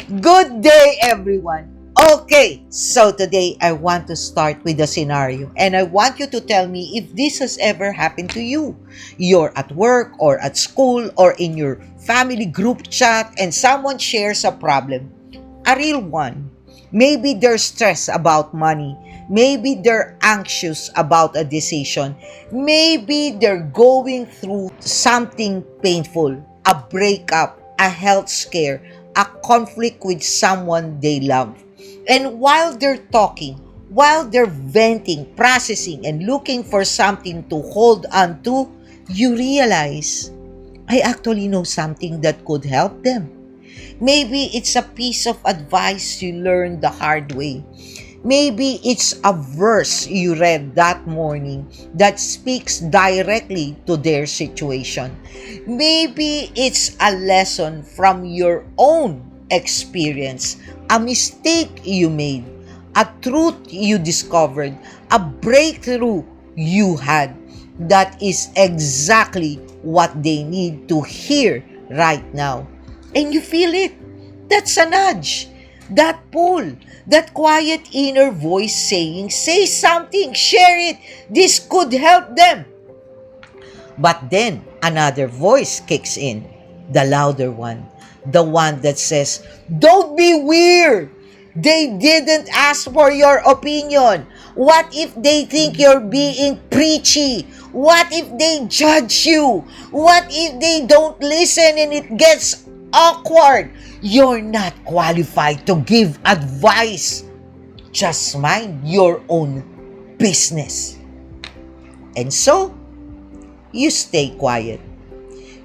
Good day, everyone. Okay, so today I want to start with a scenario and I want you to tell me if this has ever happened to you. You're at work or at school or in your family group chat and someone shares a problem, a real one. Maybe they're stressed about money. Maybe they're anxious about a decision. Maybe they're going through something painful, a breakup, a health scare, a conflict with someone they love. And while they're talking, while they're venting, processing, and looking for something to hold on to, you realize, I actually know something that could help them. Maybe it's a piece of advice you learned the hard way. Maybe it's a verse you read that morning that speaks directly to their situation. Maybe it's a lesson from your own experience, a mistake you made, a truth you discovered, a breakthrough you had. That is exactly what they need to hear right now. And you feel it. That's a nudge. That pull. That quiet inner voice saying, say something, share it. This could help them. But then another voice kicks in, the louder one, the one that says, don't be weird. They didn't ask for your opinion. What if they think you're being preachy? What if they judge you? What if they don't listen and it gets awkward? You're not qualified to give advice. Just mind your own business. And so, you stay quiet.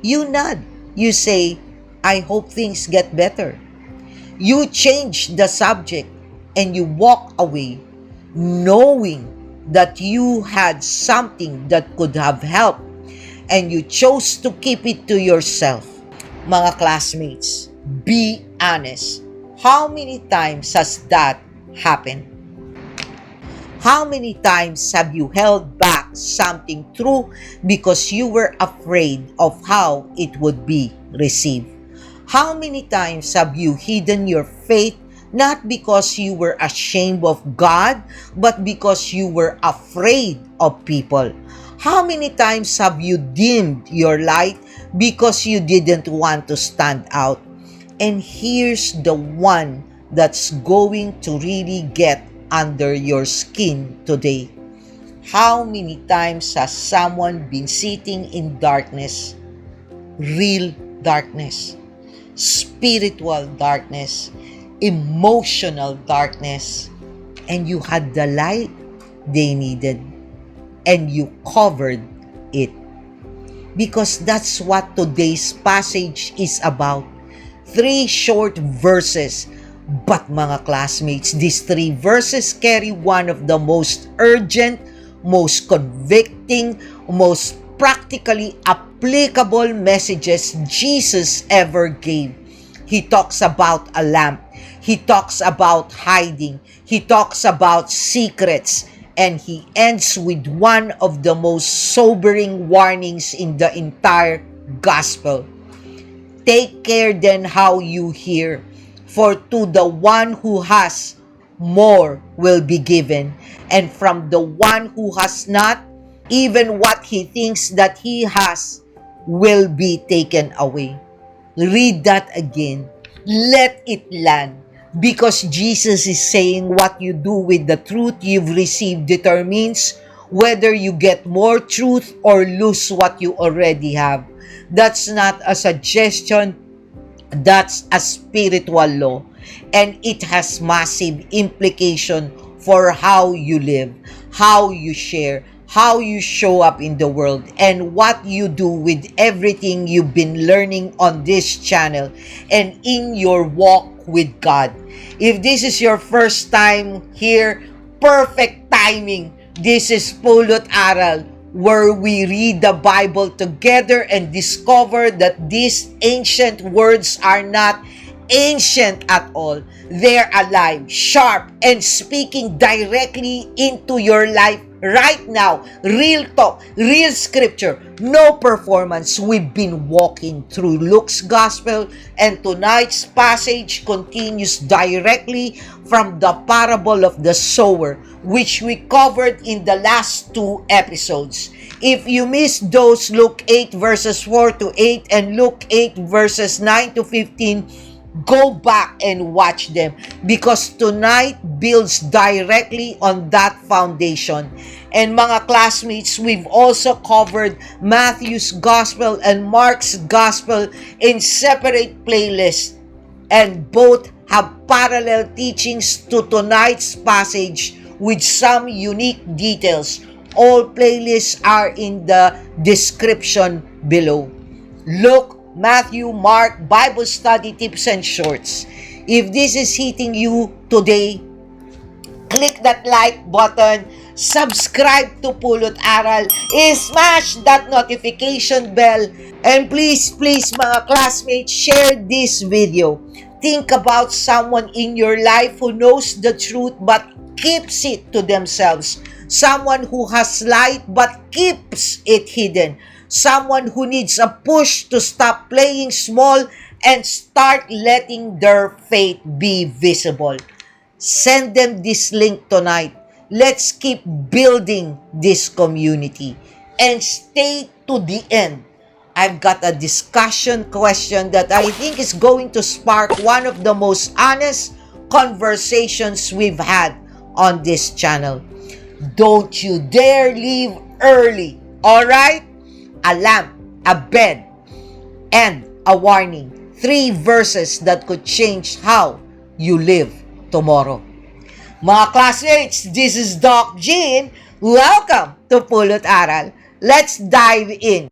You nod. You say, I hope things get better. You change the subject and you walk away knowing that you had something that could have helped and you chose to keep it to yourself. Mga classmates, be honest. How many times has that happened? How many times have you held back something true because you were afraid of how it would be received? How many times have you hidden your faith not because you were ashamed of God, but because you were afraid of people? How many times have you dimmed your light because you didn't want to stand out? And here's the one that's going to really get under your skin today. How many times has someone been sitting in darkness, real darkness, spiritual darkness, emotional darkness, and you had the light they needed and you covered it? Because that's what today's passage is about. 3 short verses. But mga classmates, these 3 verses carry one of the most urgent, most convicting, most practically applicable messages Jesus ever gave. He talks about a lamp. He talks about hiding. He talks about secrets. And he ends with one of the most sobering warnings in the entire gospel. Take care then how you hear, for to the one who has, more will be given, and from the one who has not, even what he thinks that he has will be taken away. Read that again. Let it land. Because Jesus is saying what you do with the truth you've received determines whether you get more truth or lose what you already have. That's not a suggestion, that's a spiritual law. And it has massive implication for how you live, how you share, how you show up in the world, and what you do with everything you've been learning on this channel and in your walk with God. If this is your first time here, perfect timing. This is Pulot Aral, where we read the Bible together and discover that these ancient words are not ancient at all. They're alive, sharp, and speaking directly into your life right now. Real talk, real scripture, no performance. We've been walking through Luke's gospel, and tonight's passage continues directly from the parable of the sower, which we covered in the last 2 episodes. If you missed those Luke 8 verses 4 to 8 and Luke 8 verses 9 to 15, go back and watch them, because tonight builds directly on that foundation. And mga classmates, we've also covered Matthew's gospel and Mark's gospel in separate playlists, and both have parallel teachings to tonight's passage with some unique details. All playlists are in the description below. Luke, Matthew, Mark, Bible study tips and shorts. If this is hitting you today, click that like button, subscribe to Pulot Aral, smash that notification bell, and please mga classmates, share this video. Think about someone in your life who knows the truth but keeps it to themselves. Someone who has light but keeps it hidden. Someone who needs a push to stop playing small and start letting their faith be visible. Send them this link tonight. Let's keep building this community. And stay to the end. I've got a discussion question that I think is going to spark one of the most honest conversations we've had on this channel. Don't you dare leave early, alright? A lamp, a bed, and a warning. 3 verses that could change how you live tomorrow. Mga classmates, this is Doc Jean. Welcome to Pulot Aral. Let's dive in.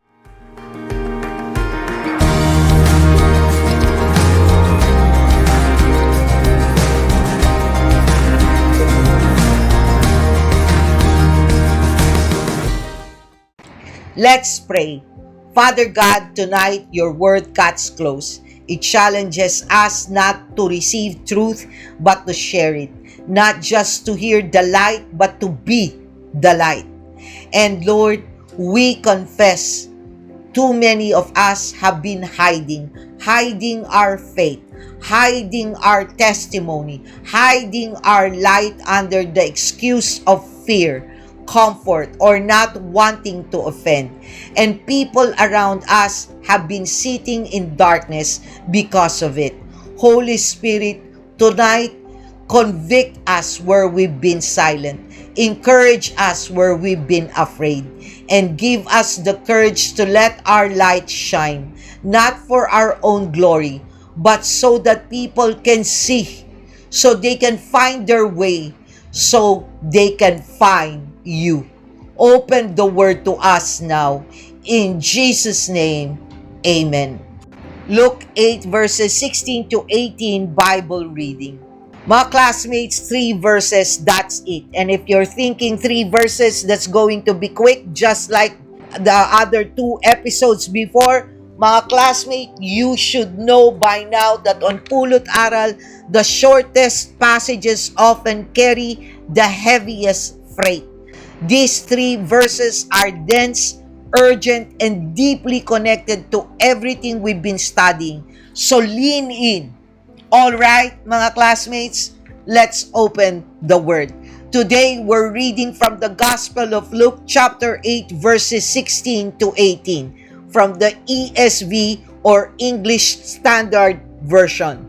Let's pray. Father God, tonight your word cuts close. It challenges us not to receive truth, but to share it. Not just to hear the light, but to be the light. And Lord, we confess too many of us have been hiding our faith, hiding our testimony, hiding our light under the excuse of fear, comfort, or not wanting to offend. And people around us have been sitting in darkness because of it. Holy Spirit, tonight, convict us where we've been silent. Encourage us where we've been afraid. And give us the courage to let our light shine, not for our own glory, but so that people can see, so they can find their way, so they can find you. Open the word to us now. In Jesus' name, amen. Luke 8 verses 16 to 18 Bible reading. Mga classmates, 3 verses, that's it. And if you're thinking 3 verses, that's going to be quick, just like the other 2 episodes before, mga classmates, you should know by now that on Pulot Aral, the shortest passages often carry the heaviest freight. These 3 verses are dense, urgent, and deeply connected to everything we've been studying. So lean in. Alright, mga classmates, let's open the Word. Today, we're reading from the Gospel of Luke chapter 8 verses 16 to 18 from the ESV or English Standard Version.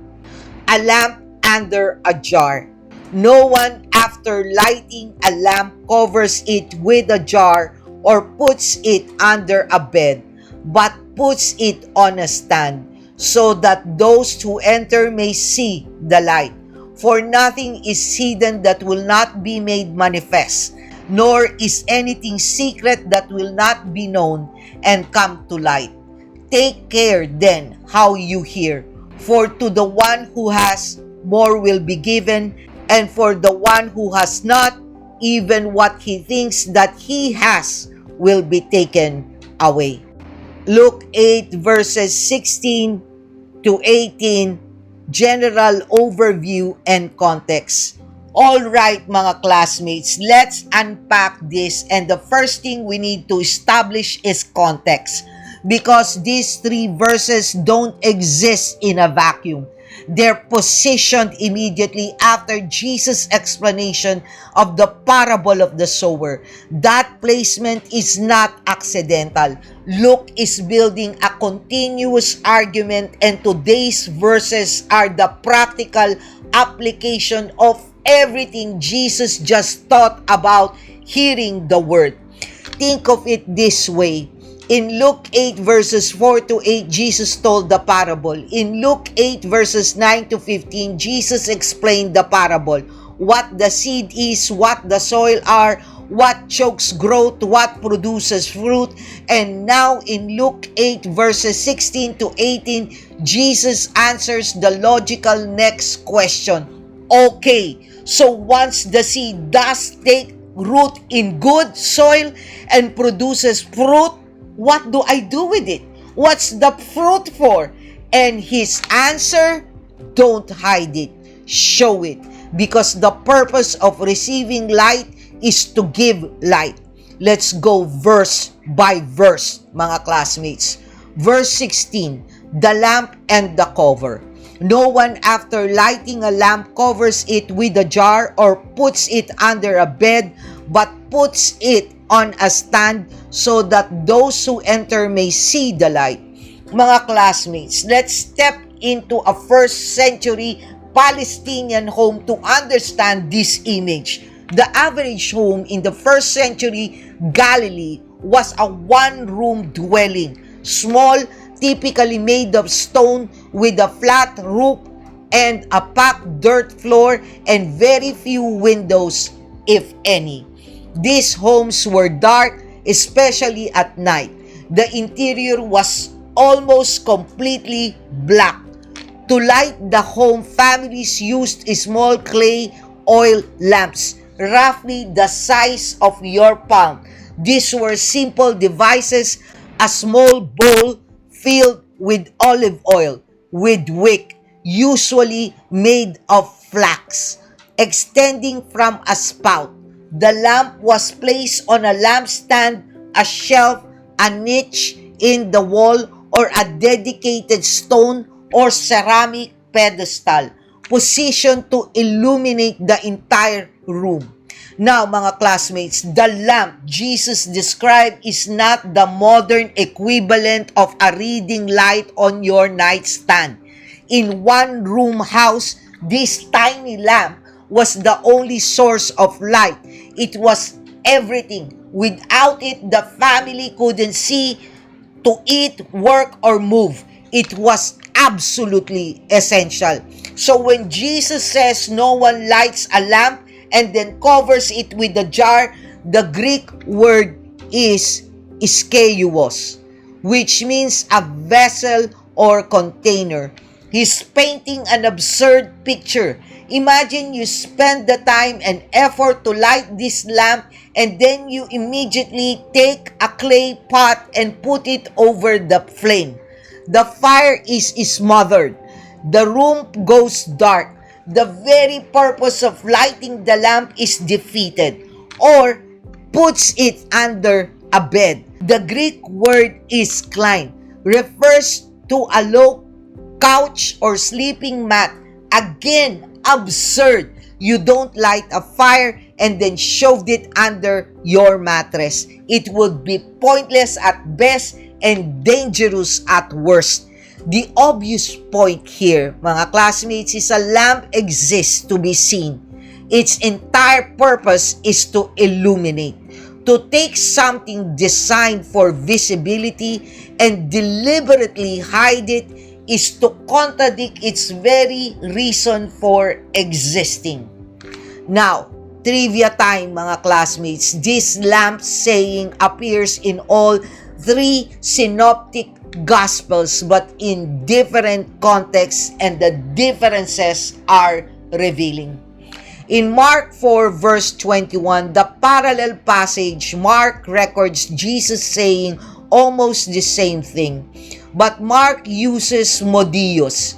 A lamp under a jar. No one, after lighting a lamp, covers it with a jar or puts it under a bed, but puts it on a stand, so that those who enter may see the light. For nothing is hidden that will not be made manifest, nor is anything secret that will not be known and come to light. Take care then how you hear, for to the one who has, more will be given, and for the one who has not, even what he thinks that he has will be taken away. Luke 8 verses 16 to 18 general overview and context. All right, mga classmates, let's unpack this. And the first thing we need to establish is context. Because these three verses don't exist in a vacuum. They're positioned immediately after Jesus' explanation of the parable of the sower. That placement is not accidental. Luke is building a continuous argument, and today's verses are the practical application of everything Jesus just taught about hearing the word. Think of it this way. In Luke 8 verses 4 to 8, Jesus told the parable. In Luke 8 verses 9 to 15, Jesus explained the parable. What the seed is, what the soil are, what chokes growth, what produces fruit. And now in Luke 8 verses 16 to 18, Jesus answers the logical next question. Okay, so once the seed does take root in good soil and produces fruit, what do I do with it? What's the fruit for? And his answer, don't hide it, show it. Because the purpose of receiving light is to give light. Let's go verse by verse, mga classmates. Verse 16, the lamp and the cover. No one after lighting a lamp covers it with a jar or puts it under a bed, but puts it on a stand so that those who enter may see the light. Mga classmates, let's step into a first century Palestinian home to understand this image. The average home in the first century Galilee was a one-room dwelling, small, typically made of stone with a flat roof and a packed dirt floor and very few windows, if any. These homes were dark, especially at night. The interior was almost completely black. To light the home, families used small clay oil lamps, roughly the size of your palm. These were simple devices, a small bowl filled with olive oil, with wick, usually made of flax, extending from a spout. The lamp was placed on a lampstand, a shelf, a niche in the wall, or a dedicated stone or ceramic pedestal, positioned to illuminate the entire room. Now, mga classmates, the lamp Jesus described is not the modern equivalent of a reading light on your nightstand. In one-room house, this tiny lamp was the only source of light. It was everything. Without it, the family couldn't see, to eat, work, or move. It was absolutely essential. So when Jesus says no one lights a lamp and then covers it with a jar, the Greek word is iskeuos, which means a vessel or container. He's painting an absurd picture. Imagine you spend the time and effort to light this lamp, and then you immediately take a clay pot and put it over the flame. The fire is smothered. The room goes dark. The very purpose of lighting the lamp is defeated, or puts it under a bed. The Greek word isklein refers to a low couch or sleeping mat. Again, absurd. You don't light a fire and then shoved it under your mattress. It would be pointless at best and dangerous at worst. The obvious point here, mga classmates, is a lamp exists to be seen. Its entire purpose is to illuminate. To take something designed for visibility and deliberately hide it is to contradict its very reason for existing. Now, trivia time, mga classmates. This lamp saying appears in all three synoptic gospels but in different contexts, and the differences are revealing. In Mark 4 verse 21, the parallel passage, Mark records Jesus saying almost the same thing. But Mark uses modios,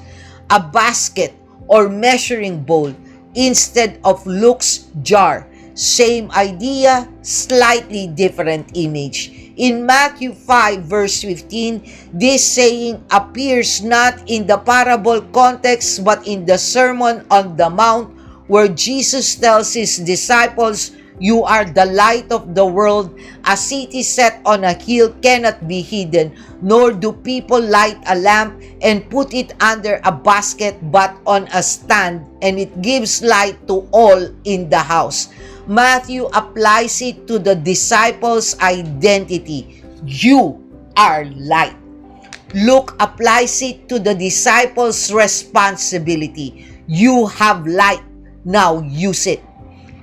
a basket or measuring bowl instead of Luke's jar. Same idea, slightly different image. In Matthew 5 verse 15, this saying appears not in the parable context but in the Sermon on the Mount, where Jesus tells his disciples, "You are the light of the world. A city set on a hill cannot be hidden, nor do people light a lamp and put it under a basket but on a stand, and it gives light to all in the house." Matthew applies it to the disciples' identity. You are light. Luke applies it to the disciples' responsibility. You have light. Now use it.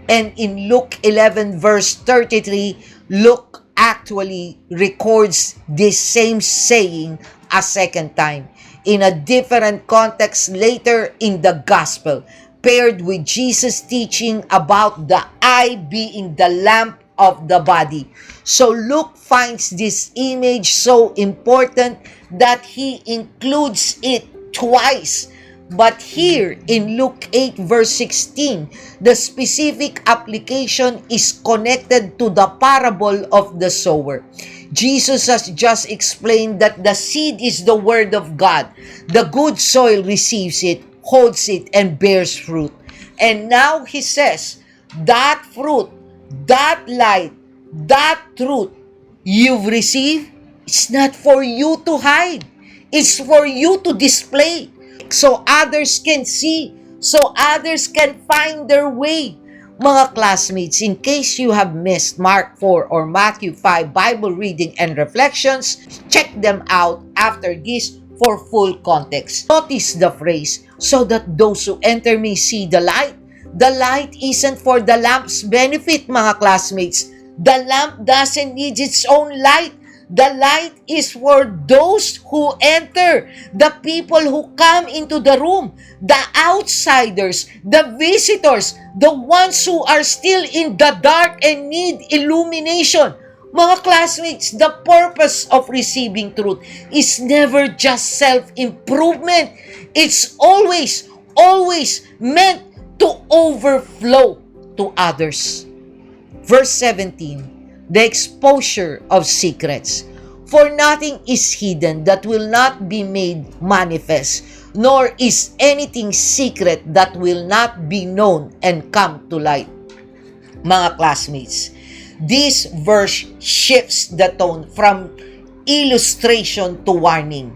And in Luke 11 verse 33, Luke actually records this same saying a second time in a different context later in the gospel, paired with Jesus' teaching about the eye being the lamp of the body. So Luke finds this image so important that he includes it twice. But here in Luke 8 verse 16, the specific application is connected to the parable of the sower. Jesus has just explained that the seed is the word of God. The good soil receives it, holds it, and bears fruit. And now he says, that fruit, that light, that truth you've received, it's not for you to hide. It's for you to display, so others can see, so others can find their way. Mga classmates, in case you have missed Mark 4 or Matthew 5 Bible reading and reflections, check them out after this for full context. Notice the phrase, "so that those who enter may see the light." The light isn't for the lamp's benefit, mga classmates. The lamp doesn't need its own light. The light is for those who enter, the people who come into the room, the outsiders, the visitors, the ones who are still in the dark and need illumination. Mga classmates, the purpose of receiving truth is never just self-improvement. It's always meant to overflow to others. Verse 17. The exposure of secrets. For nothing is hidden that will not be made manifest, nor is anything secret that will not be known and come to light. Mga classmates, this verse shifts the tone from illustration to warning,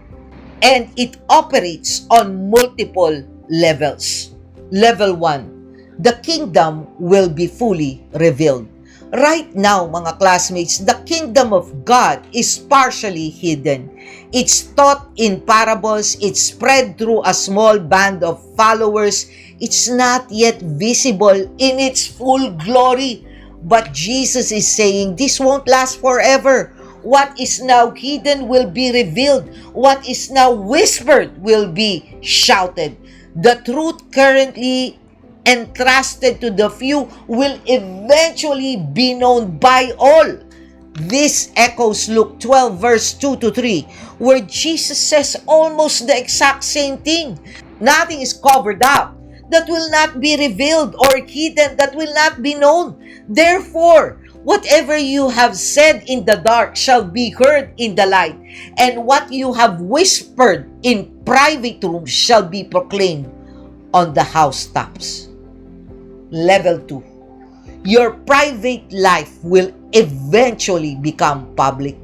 and it operates on multiple levels. Level 1, the kingdom will be fully revealed. Right now, mga classmates, the kingdom of God is partially hidden. It's taught in parables, it's spread through a small band of followers, it's not yet visible in its full glory. But Jesus is saying this won't last forever. What is now hidden will be revealed. What is now whispered will be shouted. The truth currently entrusted to the few will eventually be known by all. This echoes Luke 12 verse 2 to 3, where Jesus says almost the exact same thing. Nothing is covered up that will not be revealed, or hidden that will not be known. Therefore, whatever you have said in the dark shall be heard in the light, and what you have whispered in private rooms shall be proclaimed on the housetops. Level 2. Your private life will eventually become public.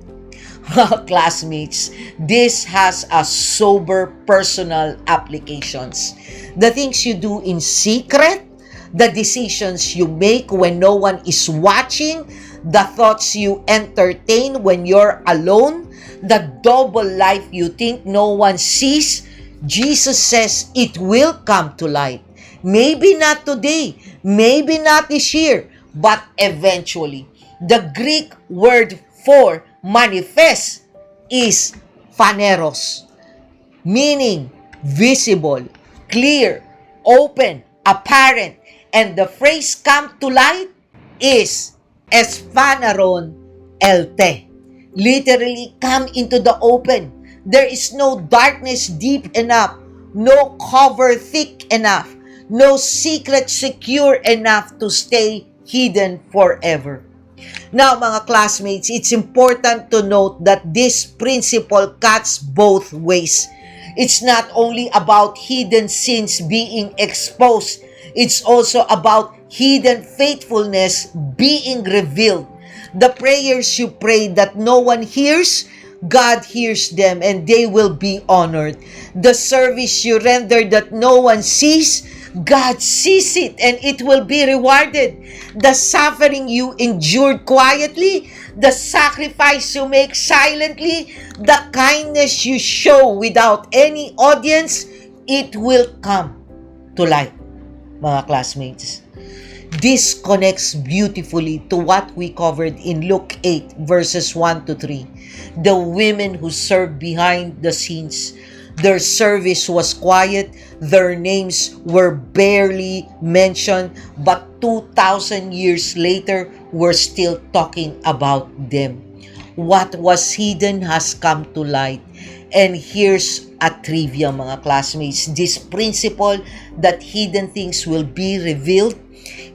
Classmates, this has a sober personal applications. The things you do in secret, the decisions you make when no one is watching, the thoughts you entertain when you're alone, the double life you think no one sees, Jesus says it will come to light. Maybe not today, maybe not this year, but eventually. The Greek word for manifest is phaneros, meaning visible, clear, open, apparent, and the phrase come to light is esphanaron elte, literally come into the open. There is no darkness deep enough no cover thick enough, no secret secure enough to stay hidden forever. Now, mga classmates, it's important to note that this principle cuts both ways. It's not only about hidden sins being exposed, it's also about hidden faithfulness being revealed. The prayers you pray that no one hears, God hears them and they will be honored. The service you render that no one sees, God sees it and it will be rewarded. The suffering you endured quietly, the sacrifice you make silently, the kindness you show without any audience, it will come to light, mga classmates. This connects beautifully to what we covered in Luke 8 verses 1 to 3. The women who served behind the scenes, their service was quiet, their names were barely mentioned, but 2,000 years later, we're still talking about them. What was hidden has come to light. And here's a trivia, mga classmates. This principle that hidden things will be revealed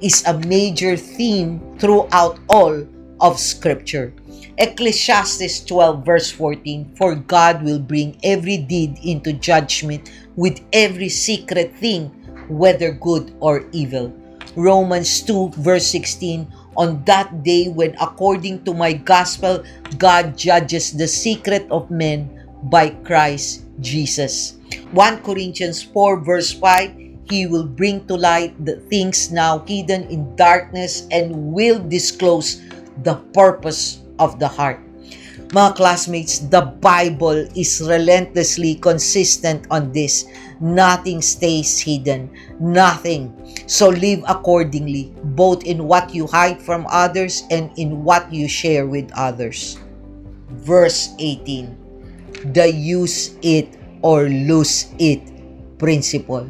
is a major theme throughout all of Scripture. Ecclesiastes 12 verse 14, for God will bring every deed into judgment with every secret thing, whether good or evil. Romans 2 verse 16, on that day when according to my gospel, God judges the secret of men by Christ Jesus. 1 Corinthians 4 verse 5, He will bring to light the things now hidden in darkness and will disclose the purpose of the heart. Mga classmates, the Bible is relentlessly consistent on this. Nothing stays hidden. Nothing. So live accordingly, both in what you hide from others and in what you share with others. Verse 18, the use it or lose it principle.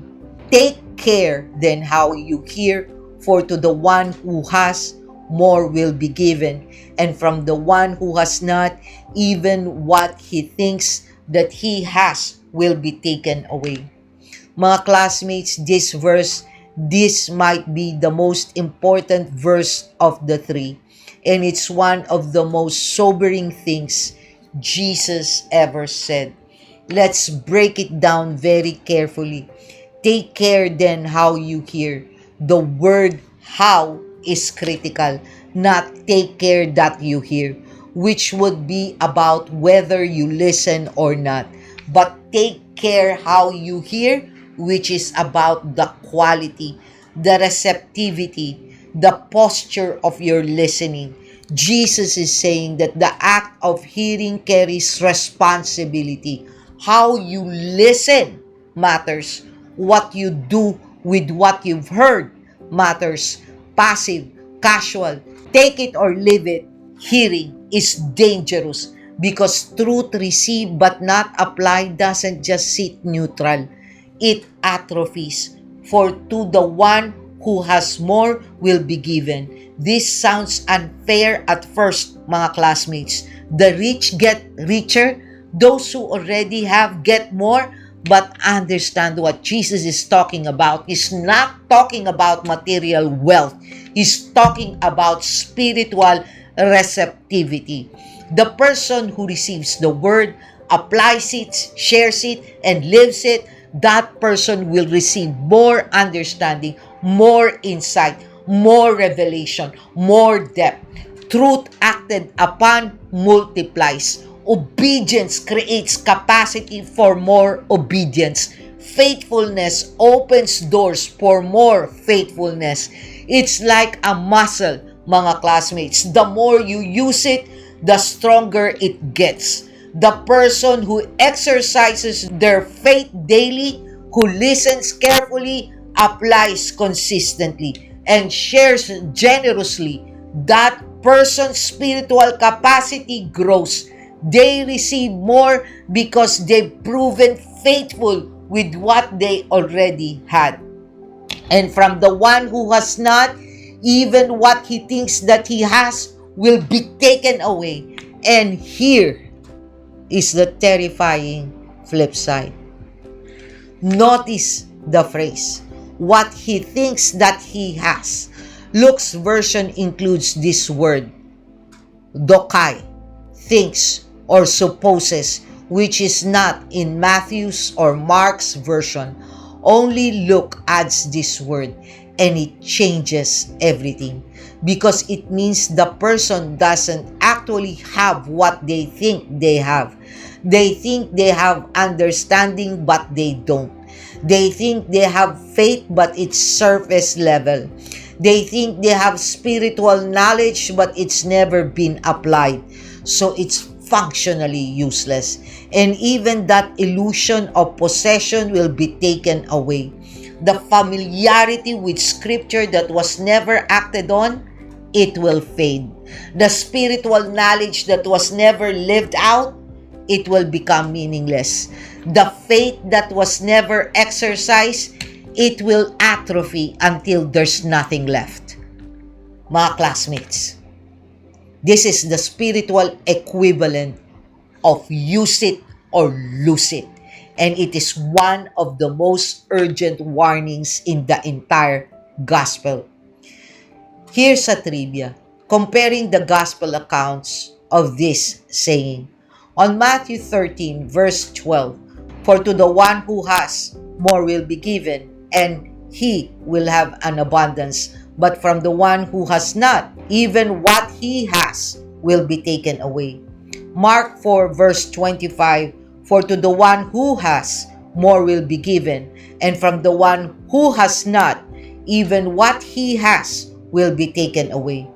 Take care then how you hear, for to the one who has, more will be given, and from the one who has not, even what he thinks that he has will be taken away. Mga classmates, this might be the most important verse of the three, and it's one of the most sobering things Jesus ever said. Let's break it down very carefully. Take care then how you hear. The word how is critical, not take care that you hear, which would be about whether you listen or not. But take care how you hear, which is about the quality, the receptivity, the posture of your listening. Jesus is saying that the act of hearing carries responsibility. How you listen matters. What you do with what you've heard matters. Passive, casual, take it or leave it, hearing is dangerous because truth received but not applied doesn't just sit neutral. It atrophies. For to the one who has more will be given. This sounds unfair at first, mga classmates. The rich get richer, those who already have get more. But understand what Jesus is talking about. He's not talking about material wealth. He's talking about spiritual receptivity. The person who receives the word, applies it, shares it, and lives it, that person will receive more understanding, more insight, more revelation, more depth. Truth acted upon multiplies. Obedience creates capacity for more obedience. Faithfulness opens doors for more faithfulness. It's like a muscle, mga classmates. The more you use it, the stronger it gets. The person who exercises their faith daily, who listens carefully, applies consistently, and shares generously, that person's spiritual capacity grows. They receive more because they've proven faithful with what they already had. And from the one who has not, even what he thinks that he has will be taken away. And here is the terrifying flip side. Notice the phrase, what he thinks that he has. Luke's version includes this word, dokai, thinks or supposes, which is not in Matthew's or Mark's version. Only Luke adds this word, and it changes everything, because it means the person doesn't actually have what they think they have. They think they have understanding, but they don't. They think they have faith, but it's surface level. They think they have spiritual knowledge, but it's never been applied. So it's functionally useless. And even that illusion of possession will be taken away. The familiarity with scripture that was never acted on, it will fade. The spiritual knowledge that was never lived out, it will become meaningless. The faith that was never exercised, it will atrophy until there's nothing left. Mga classmates, this is the spiritual equivalent of use it or lose it. And it is one of the most urgent warnings in the entire gospel. Here's a trivia, comparing the gospel accounts of this saying. On Matthew 13, verse 12, for to the one who has, more will be given, and he will have an abundance. But from the one who has not, even what he has will be taken away. Mark 4, verse 25, for to the one who has, more will be given, and from the one who has not, even what he has will be taken away.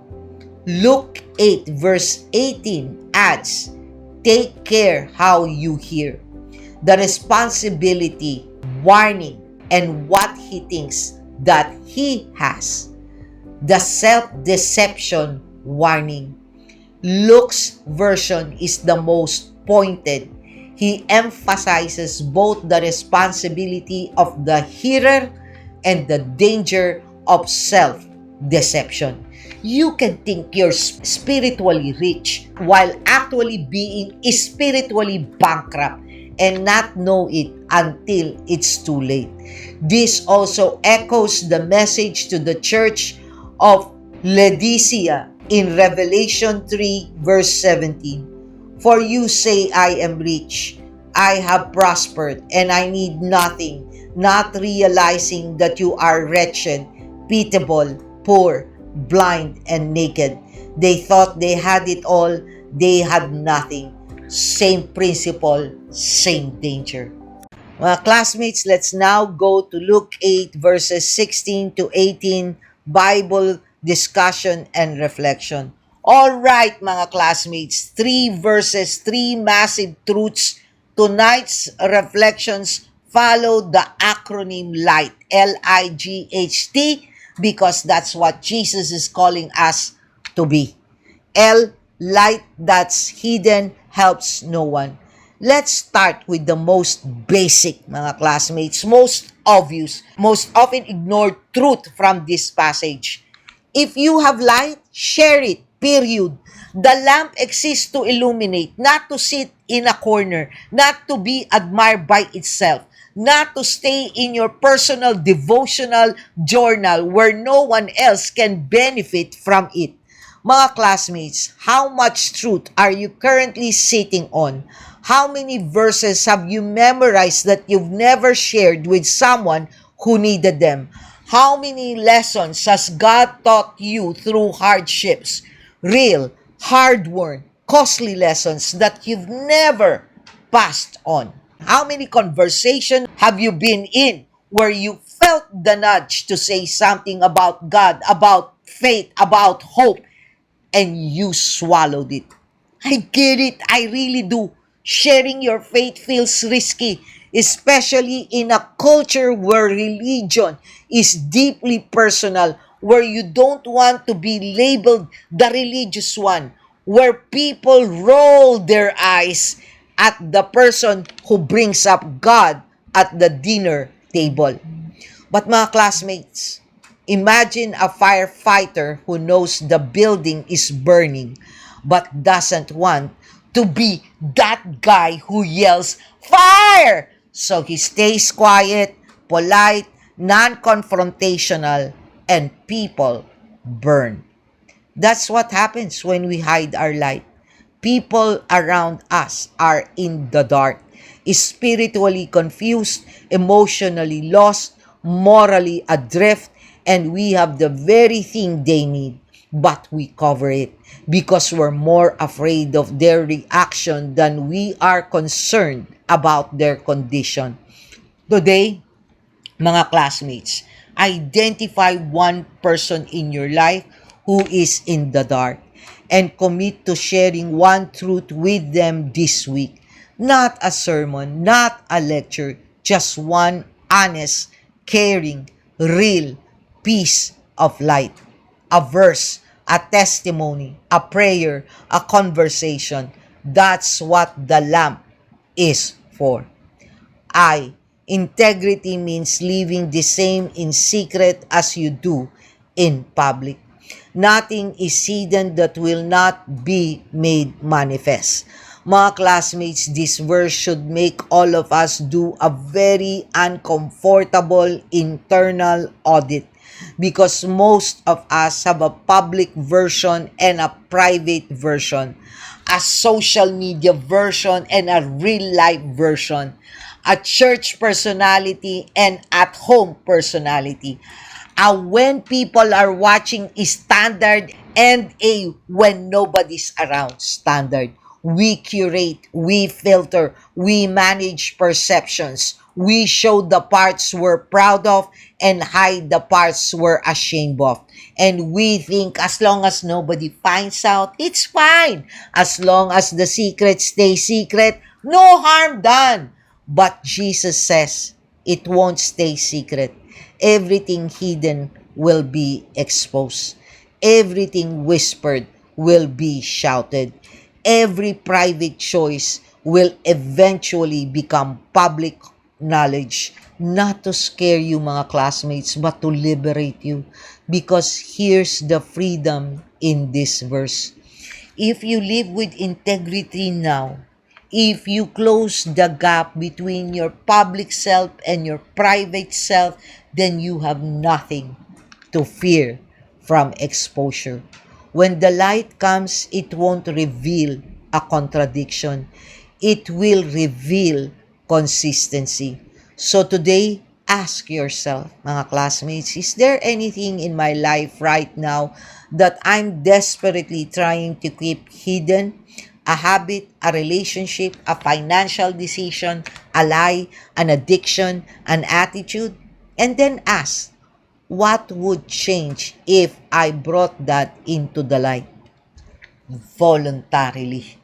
Luke 8, verse 18 adds, take care how you hear. The responsibility, warning, and what he thinks that he has. The self-deception warning. Luke's version is the most pointed. He emphasizes both the responsibility of the hearer and the danger of self-deception. You can think you're spiritually rich while actually being spiritually bankrupt and not know it until it's too late. This also echoes the message to the church of Laodicea in Revelation 3 verse 17. For you say, I am rich, I have prospered, and I need nothing, not realizing that you are wretched, pitiable, poor, blind, and naked. They thought they had it all, they had nothing. Same principle, same danger. Well, classmates, let's now go to Luke 8 verses 16 to 18, Bible discussion and reflection. All right, mga classmates, 3 verses, 3 massive truths. Tonight's reflections follow the acronym LIGHT, L-I-G-H-T, because that's what Jesus is calling us to be. L, light that's hidden, helps no one. Let's start with the most basic, mga classmates, most obvious, most often ignored truth from this passage. If you have light, share it, period. The lamp exists to illuminate, not to sit in a corner, not to be admired by itself, not to stay in your personal devotional journal where no one else can benefit from it. Mga classmates, how much truth are you currently sitting on? How many verses have you memorized that you've never shared with someone who needed them? How many lessons has God taught you through hardships? Real, hard-won, costly lessons that you've never passed on. How many conversations have you been in where you felt the nudge to say something about God, about faith, about hope, and you swallowed it? I get it. I really do. Sharing your faith feels risky, especially in a culture where religion is deeply personal, where you don't want to be labeled the religious one, where people roll their eyes at the person who brings up God at the dinner table. But mga classmates, imagine a firefighter who knows the building is burning but doesn't want to be that guy who yells, "Fire!" So he stays quiet, polite, non-confrontational, and people burn. That's what happens when we hide our light. People around us are in the dark, spiritually confused, emotionally lost, morally adrift, and we have the very thing they need, but we cover it because we're more afraid of their reaction than we are concerned about their condition. Today, mga classmates, identify one person in your life who is in the dark and commit to sharing one truth with them this week. Not a sermon, not a lecture, just one honest, caring, real piece of light. A verse, a testimony, a prayer, a conversation. That's what the lamp is for. I. Integrity means living the same in secret as you do in public. Nothing is hidden that will not be made manifest. Mga classmates, this verse should make all of us do a very uncomfortable internal audit because most of us have a public version and a private version, a social media version and a real life version, a church personality and at home personality, a when people are watching standard and a when nobody's around standard. We curate, we filter, we manage perceptions. We show the parts we're proud of and hide the parts we're ashamed of. And we think as long as nobody finds out, it's fine. As long as the secret stays secret, no harm done. But Jesus says it won't stay secret. Everything hidden will be exposed. Everything whispered will be shouted. Every private choice will eventually become public knowledge. Not to scare you, mga classmates, but to liberate you. Because here's the freedom in this verse. If you live with integrity now, if you close the gap between your public self and your private self, then you have nothing to fear from exposure. When the light comes, it won't reveal a contradiction. It will reveal consistency. So today, ask yourself, mga classmates, is there anything in my life right now that I'm desperately trying to keep hidden? A habit, a relationship, a financial decision, a lie, an addiction, an attitude? And then ask, what would change if I brought that into the light? Voluntarily.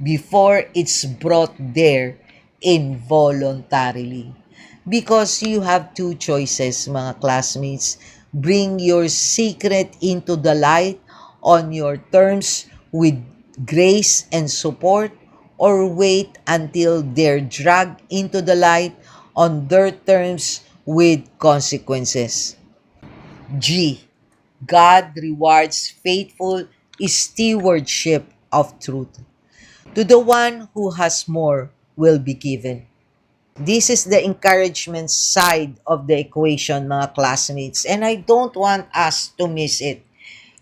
Before it's brought there involuntarily. Because you have two choices, mga classmates. Bring your secret into the light on your terms with grace and support, or wait until they're dragged into the light on their terms with consequences. G. God rewards faithful stewardship of truth. To the one who has more will be given. This is the encouragement side of the equation, mga classmates, and I don't want us to miss it.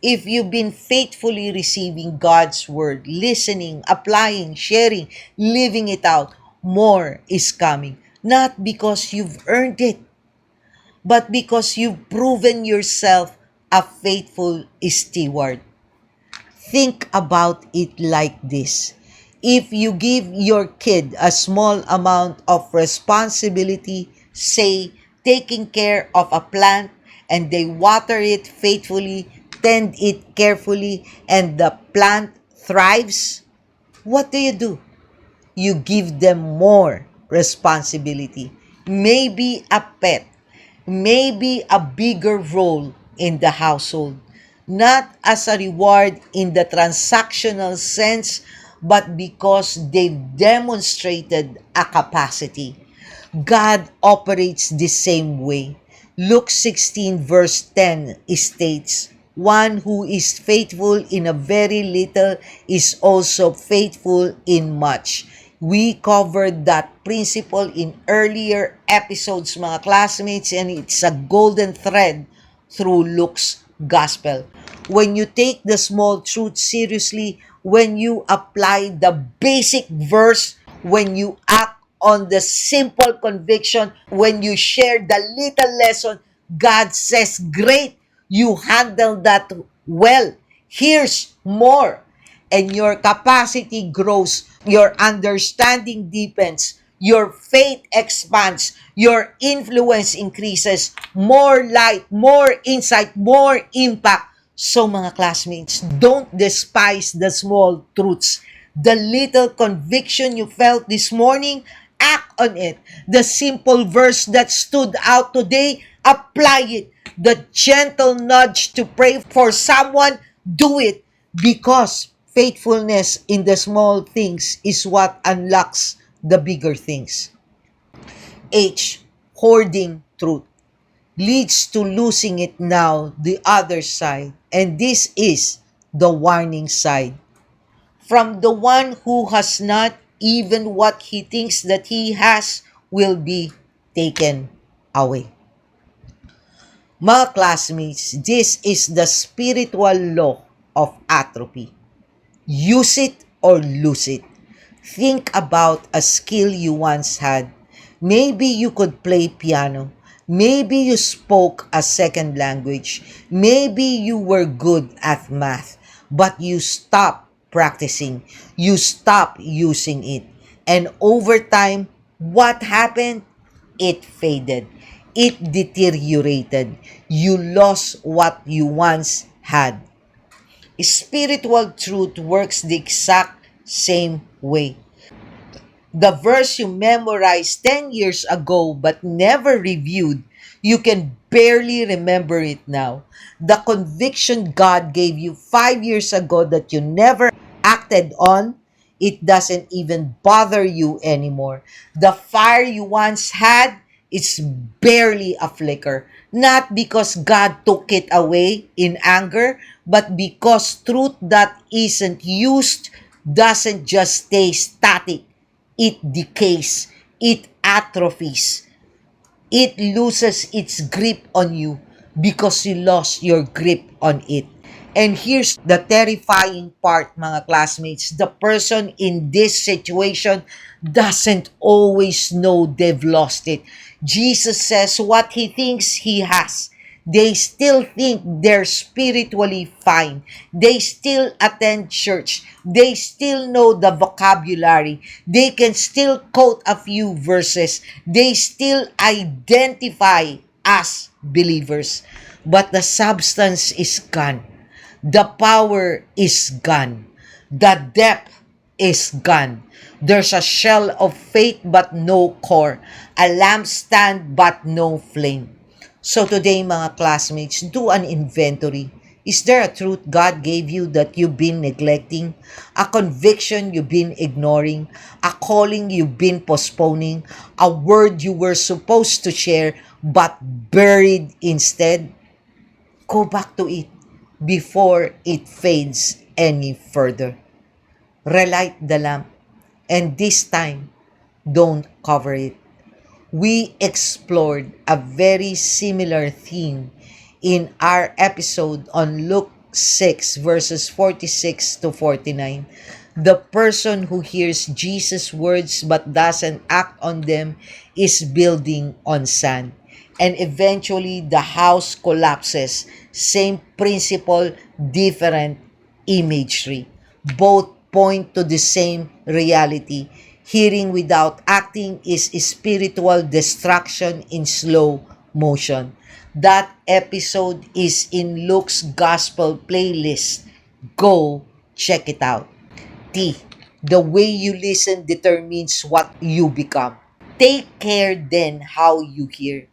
If you've been faithfully receiving God's word, listening, applying, sharing, living it out, more is coming. Not because you've earned it, but because you've proven yourself a faithful steward. Think about it like this. If you give your kid a small amount of responsibility, say taking care of a plant, and they water it faithfully, tend it carefully, and the plant thrives, what do? You give them more responsibility. Maybe a pet, maybe a bigger role in the household. Not as a reward in the transactional sense, but because they've demonstrated a capacity. God operates the same way. Luke 16 verse 10 states, "One who is faithful in a very little is also faithful in much. We covered that principle in earlier episodes, mga classmates, and it's a golden thread through Luke's gospel. When you take the small truth seriously, when you apply the basic verse, when you act on the simple conviction, when you share the little lesson, God says, great, you handle that well. Here's more. And your capacity grows, your understanding deepens, your faith expands, your influence increases, more light, more insight, more impact. So mga classmates, don't despise the small truths. The little conviction you felt this morning, act on it. The simple verse that stood out today, apply it. The gentle nudge to pray for someone, do it. Because faithfulness in the small things is what unlocks the bigger things. H. Hoarding truth leads to losing it now, the other side. And this is the warning side. From the one who has not, even what he thinks that he has will be taken away. Mga classmates, this is the spiritual law of atrophy. Use it or lose it. Think about a skill you once had. Maybe you could play piano. Maybe you spoke a second language. Maybe you were good at math. But you stopped practicing. You stopped using it. And over time, what happened? It faded. It deteriorated. You lost what you once had. Spiritual truth works the exact same way. The verse you memorized 10 years ago but never reviewed, you can barely remember it now. The conviction God gave you 5 years ago that you never acted on, it doesn't even bother you anymore. The fire you once had, it's barely a flicker. Not because God took it away in anger, but because truth that isn't used doesn't just stay static. It decays, it atrophies, it loses its grip on you because you lost your grip on it. And here's the terrifying part, mga classmates. The person in this situation doesn't always know they've lost it. Jesus says what he thinks he has. They still think they're spiritually fine. They still attend church. They still know the vocabulary. They can still quote a few verses. They still identify as believers. But the substance is gone. The power is gone. The depth is gone. There's a shell of faith but no core. A lampstand but no flame. So today, mga classmates, do an inventory. Is there a truth God gave you that you've been neglecting? A conviction you've been ignoring? A calling you've been postponing? A word you were supposed to share but buried instead? Go back to it before it fades any further. Relight the lamp, and this time, don't cover it. We explored a very similar theme in our episode on Luke 6 verses 46 to 49. The person who hears Jesus' words but doesn't act on them is building on sand. And eventually the house collapses. Same principle, different imagery. Both point to the same reality. Hearing without acting is spiritual destruction in slow motion. That episode is in Luke's Gospel playlist. Go check it out. T. The way you listen determines what you become. Take care then how you hear.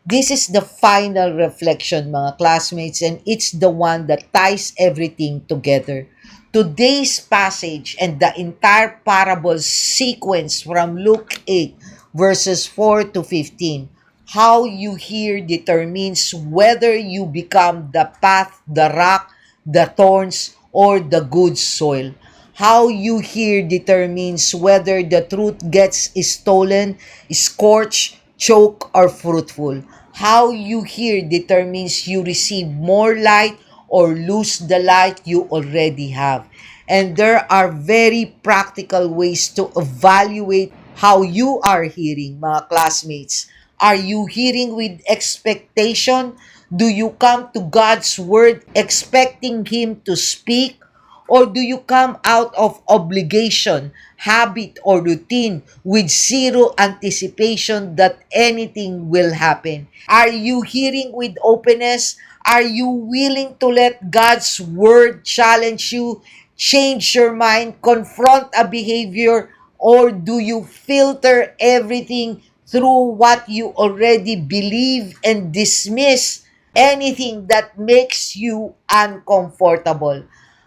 This is the final reflection, mga classmates, and it's the one that ties everything together. Today's passage and the entire parable sequence from Luke 8 verses 4 to 15. How you hear determines whether you become the path, the rock, the thorns, or the good soil. How you hear determines whether the truth gets stolen, scorched, choked, or fruitful. How you hear determines you receive more light or lose the light you already have. And there are very practical ways to evaluate how you are hearing, mga classmates. Are you hearing with expectation? Do you come to God's word expecting Him to speak? Or do you come out of obligation, habit, or routine with zero anticipation that anything will happen? Are you hearing with openness? Are you willing to let God's word challenge you, change your mind, confront a behavior, or do you filter everything through what you already believe and dismiss anything that makes you uncomfortable?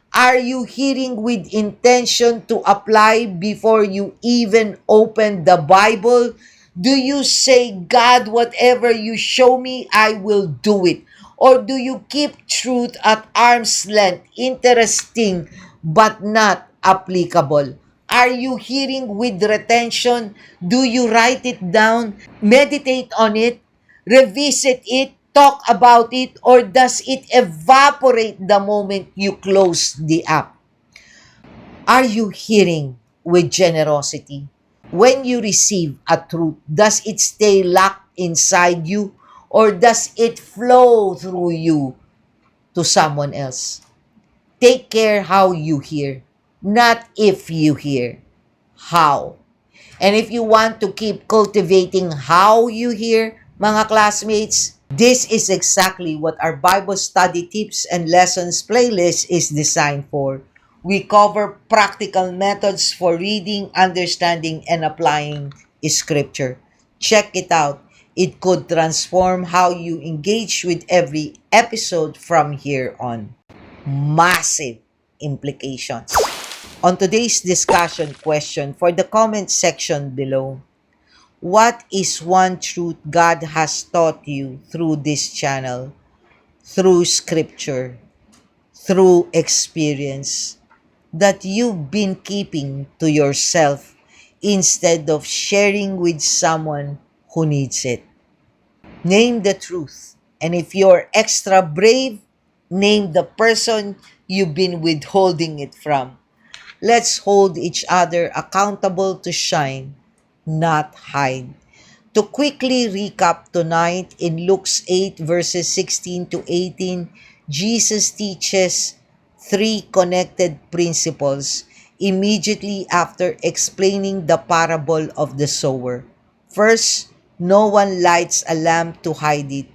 Are you hearing with intention to apply before you even open the Bible? Do you say, God, whatever you show me, I will do it? Or do you keep truth at arm's length, interesting but not applicable? Are you hearing with retention? Do you write it down, meditate on it, revisit it, talk about it, or does it evaporate the moment you close the app? Are you hearing with generosity? When you receive a truth, does it stay locked inside you or does it flow through you to someone else? Take care how you hear, not if you hear, how. And if you want to keep cultivating how you hear, mga classmates, this is exactly what our Bible study tips and lessons playlist is designed for. We cover practical methods for reading, understanding, and applying Scripture. Check it out. It could transform how you engage with every episode from here on. Massive implications. On today's discussion question for the comment section below, what is one truth God has taught you through this channel, through scripture, through experience, that you've been keeping to yourself instead of sharing with someone who needs it? Name the truth. And if you're extra brave, name the person you've been withholding it from. Let's hold each other accountable to shine, not hide. To quickly recap tonight, in Luke 8 verses 16 to 18, Jesus teaches three connected principles immediately after explaining the parable of the sower. First, no one lights a lamp to hide it.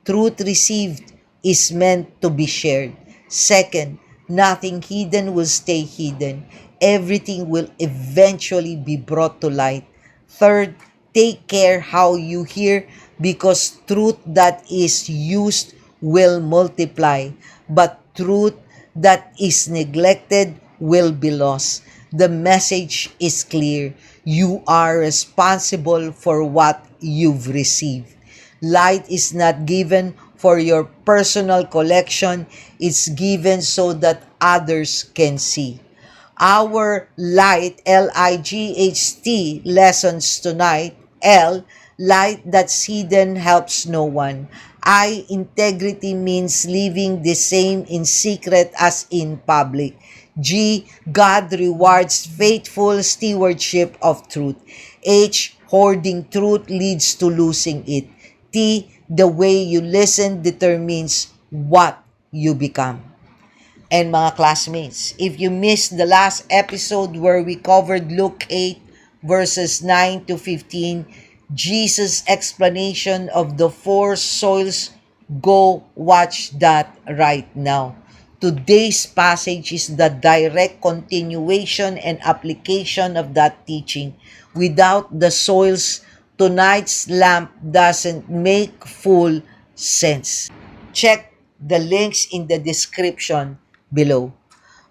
Truth received is meant to be shared. Second, nothing hidden will stay hidden. Everything will eventually be brought to light. Third, take care how you hear because truth that is used will multiply, but truth that is neglected will be lost. The message is clear. You are responsible for what you've received. Light is not given for your personal collection. It's given so that others can see. Our light, L-I-G-H-T, lessons tonight. L, light that's hidden helps no one. I, integrity means living the same in secret as in public. G, God rewards faithful stewardship of truth. H, hoarding truth leads to losing it. T, the way you listen determines what you become. And mga classmates, if you missed the last episode where we covered Luke 8 verses 9 to 15, Jesus' explanation of the four soils, go watch that right now. Today's passage is the direct continuation and application of that teaching. Without the soils, tonight's lamp doesn't make full sense. Check the links in the description below.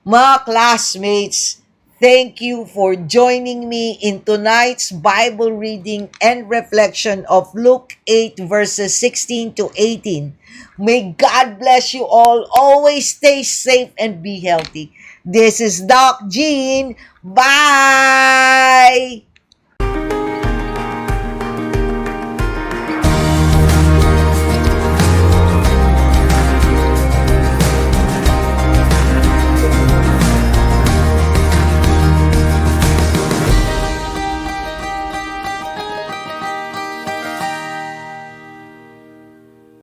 Mga classmates, thank you for joining me in tonight's Bible reading and reflection of Luke 8 verses 16 to 18. May God bless you all. Always stay safe and be healthy. This is Doc Jean. Bye!